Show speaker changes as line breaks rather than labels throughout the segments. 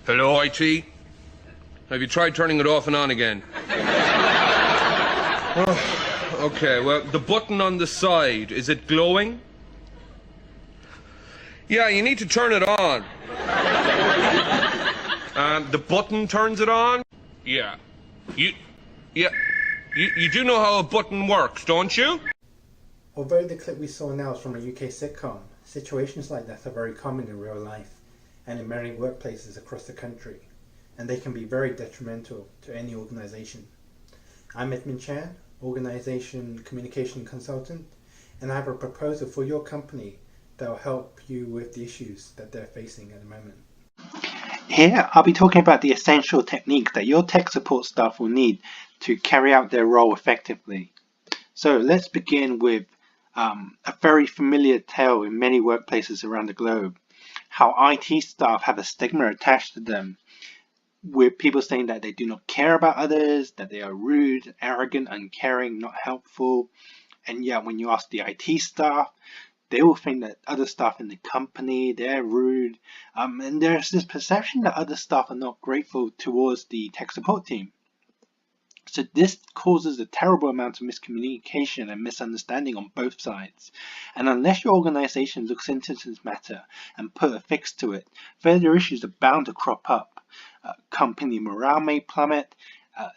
Hello, IT? Have you tried turning it off and on again? Oh, okay, well, the button on the side, is it glowing? Yeah, you need to turn it on. The button turns it on? Yeah. You do know how a button works, don't you?
Although the clip we saw now is from a UK sitcom, situations like that are very common in real life and in many workplaces across the country, and they can be very detrimental to any organisation. I'm Edmund, Organisation Communication Consultant, and I have a proposal for your company that will help you with the issues that they're facing at the moment.
Here, I'll be talking about the essential techniques that your tech support staff will need to carry out their role effectively. So let's begin with a very familiar tale in many workplaces around the globe, how IT staff have a stigma attached to them, with people saying that they do not care about others, that they are rude, arrogant, uncaring, not helpful. And yet when you ask the IT staff, they will think that other staff in the company, they're rude. And there's this perception that other staff are not grateful towards the tech support team. So this causes a terrible amount of miscommunication and misunderstanding on both sides. And unless your organization looks into this matter and put a fix to it, further issues are bound to crop up. Company morale may plummet,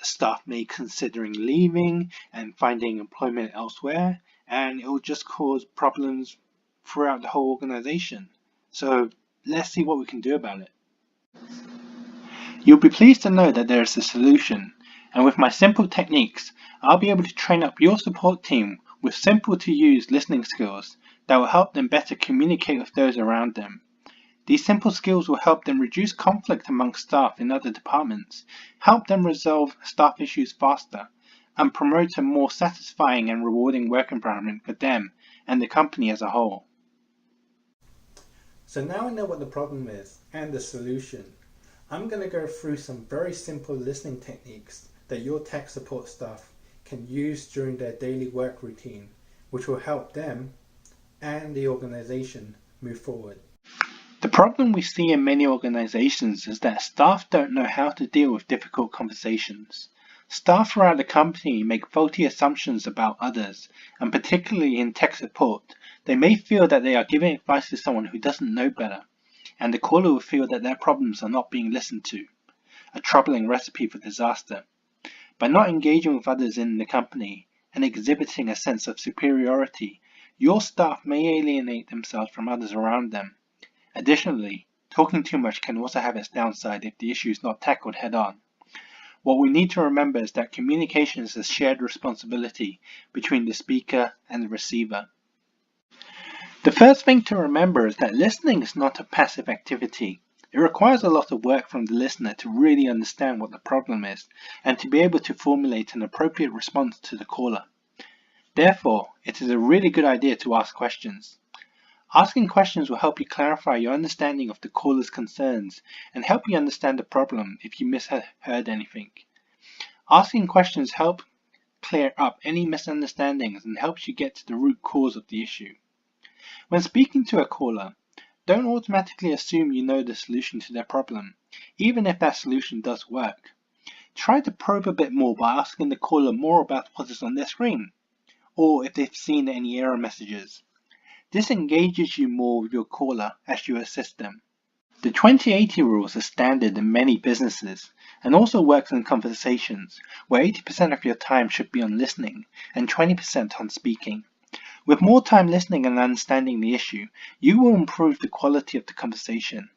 staff may considering leaving and finding employment elsewhere, and it will just cause problems throughout the whole organization. So let's see what we can do about it. You'll be pleased to know that there is a solution, and with my simple techniques, I'll be able to train up your support team with simple to use listening skills that will help them better communicate with those around them. These simple skills will help them reduce conflict amongst staff in other departments, help them resolve staff issues faster, and promote a more satisfying and rewarding work environment for them and the company as a whole.
So now I know what the problem is and the solution. I'm going to go through some very simple listening techniques that your tech support staff can use during their daily work routine, which will help them and the organization move forward.
The problem we see in many organizations is that staff don't know how to deal with difficult conversations. Staff throughout the company make faulty assumptions about others, and particularly in tech support, they may feel that they are giving advice to someone who doesn't know better, and the caller will feel that their problems are not being listened to, a troubling recipe for disaster. By not engaging with others in the company and exhibiting a sense of superiority, your staff may alienate themselves from others around them. Additionally, talking too much can also have its downside if the issue is not tackled head-on. What we need to remember is that communication is a shared responsibility between the speaker and the receiver. The first thing to remember is that listening is not a passive activity. It requires a lot of work from the listener to really understand what the problem is and to be able to formulate an appropriate response to the caller. Therefore, it is a really good idea to ask questions. Asking questions will help you clarify your understanding of the caller's concerns and help you understand the problem if you misheard anything. Asking questions help clear up any misunderstandings and helps you get to the root cause of the issue. When speaking to a caller, don't automatically assume you know the solution to their problem, even if that solution does work. Try to probe a bit more by asking the caller more about what is on their screen, or if they've seen any error messages. This engages you more with your caller as you assist them. The 20-80 rule is a standard in many businesses and also works in conversations, where 80% of your time should be on listening and 20% on speaking. With more time listening and understanding the issue, you will improve the quality of the conversation.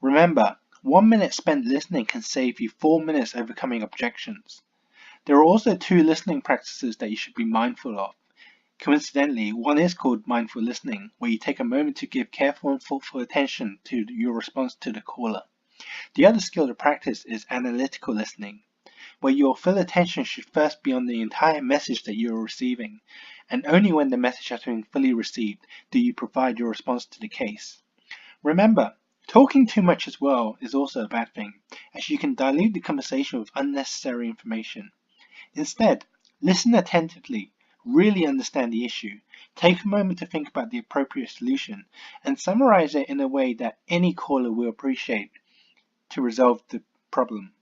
Remember, 1 minute spent listening can save you 4 minutes overcoming objections. There are also 2 listening practices that you should be mindful of. Coincidentally, one is called mindful listening, where you take a moment to give careful and thoughtful attention to your response to the caller. The other skill to practice is analytical listening, where your full attention should first be on the entire message that you are receiving, and only when the message has been fully received do you provide your response to the case. Remember, talking too much as well is also a bad thing, as you can dilute the conversation with unnecessary information. Instead, listen attentively, really understand the issue, take a moment to think about the appropriate solution, and summarize it in a way that any caller will appreciate. to resolve the problem.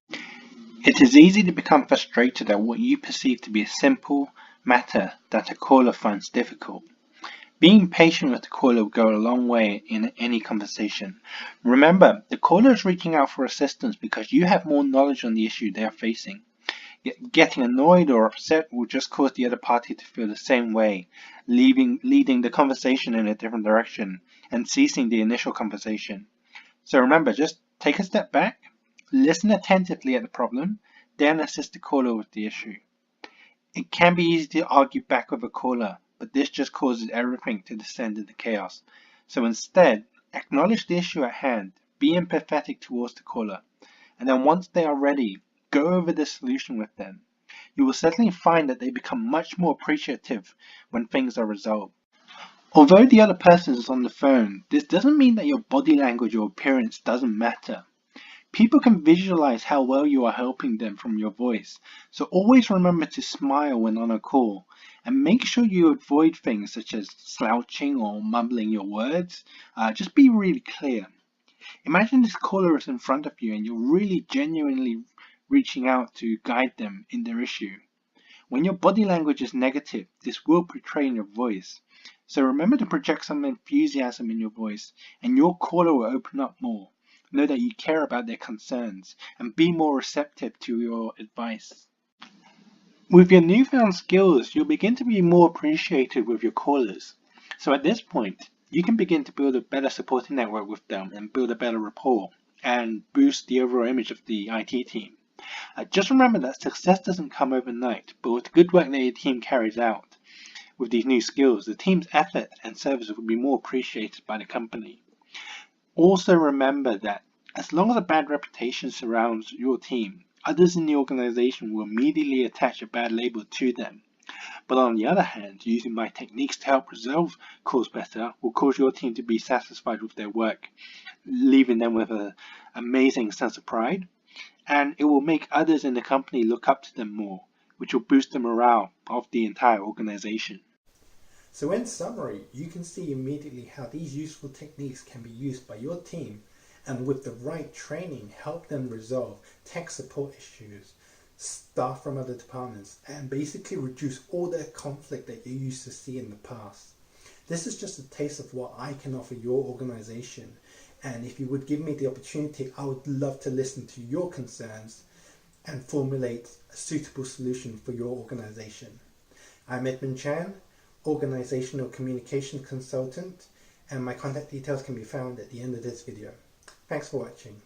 It is easy to become frustrated at what you perceive to be a simple matter that a caller finds difficult. Being patient with the caller will go a long way in any conversation. Remember, the caller is reaching out for assistance because you have more knowledge on the issue they are facing. Getting annoyed or upset will just cause the other party to feel the same way, leading the conversation in a different direction and ceasing the initial conversation. So remember, just take a step back, listen attentively at the problem, then assist the caller with the issue. It can be easy to argue back with a caller, but this just causes everything to descend into chaos. So instead, acknowledge the issue at hand, be empathetic towards the caller, and then once they are ready, go over the solution with them. You will certainly find that they become much more appreciative when things are resolved. Although the other person is on the phone, this doesn't mean that your body language or appearance doesn't matter. People can visualize how well you are helping them from your voice, so always remember to smile when on a call, and make sure you avoid things such as slouching or mumbling your words. Just be really clear. Imagine this caller is in front of you and you're really genuinely reaching out to guide them in their issue. When your body language is negative, this will portray in your voice. So remember to project some enthusiasm in your voice, and your caller will open up more. Know that you care about their concerns, and be more receptive to your advice. With your newfound skills, you'll begin to be more appreciated with your callers. So at this point, you can begin to build a better supporting network with them and build a better rapport, and boost the overall image of the IT team. Just remember that success doesn't come overnight, but with the good work that your team carries out with these new skills, the team's effort and service will be more appreciated by the company. Also remember that as long as a bad reputation surrounds your team, others in the organization will immediately attach a bad label to them. But on the other hand, using my techniques to help resolve calls better will cause your team to be satisfied with their work, leaving them with an amazing sense of pride. And it will make others in the company look up to them more, which will boost the morale of the entire organization.
So in summary, you can see immediately how these useful techniques can be used by your team, and with the right training help them resolve tech support issues, staff from other departments, and basically reduce all the conflict that you used to see in the past. This is just a taste of what I can offer your organization, and if you would give me the opportunity, I would love to listen to your concerns and formulate a suitable solution for your organization. I'm Edmund Chan, Organizational Communication Consultant, and my contact details can be found at the end of this video. Thanks for watching.